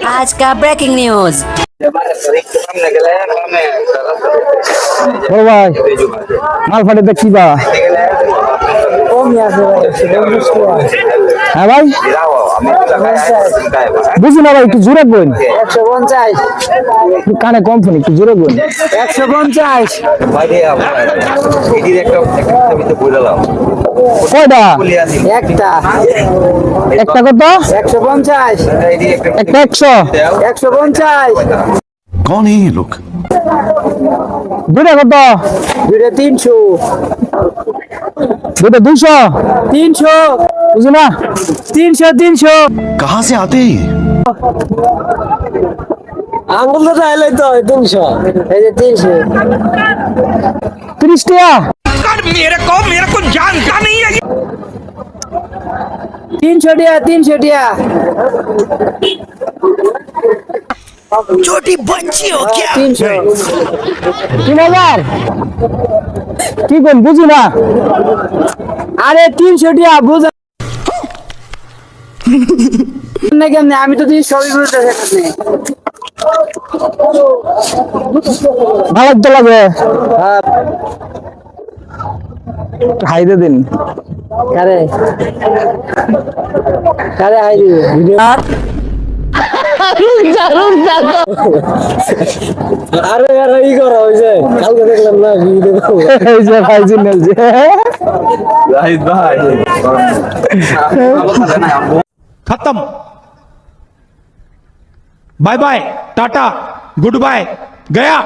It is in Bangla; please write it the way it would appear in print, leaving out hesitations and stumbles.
आज का ब्रेकिंग न्यूज। ও ভাই মাল ফাটে দেখছি বা হ্যাঁ ভাই বুঝি না ভাই একটু জোরে বলুন 150 কানে কম ফোন একটু জোরে বলুন 150 কয়টা একটা একটা কত 150 একটা 100 150 कौन है ये लोग? দুইটা কত দুইটা 300 দুইটা 200 300 বুঝি না 300 कहाँ से आते हैं ये? আঙ্গুল তো চাইলে তো 300 এই যে 300 30 টাকা मेरे को जानता नहीं है 300 টাকা 300 টাকা छोटी बच्ची हो क्या 300 3000 কি কোন বুঝি না আরে 300 টাকা বুঝা না কেমনে আমি তো তুই সবই বুঝতে পারছি ভালো তো লাগে হাই দে দিন কারে কারে হাই দিবে ভিডিও আরে আরে ই করা হইছে কালকে দেখলাম না ভিডিও এই যে ভাই জিনেল যে खत्म bye bye tata goodbye गया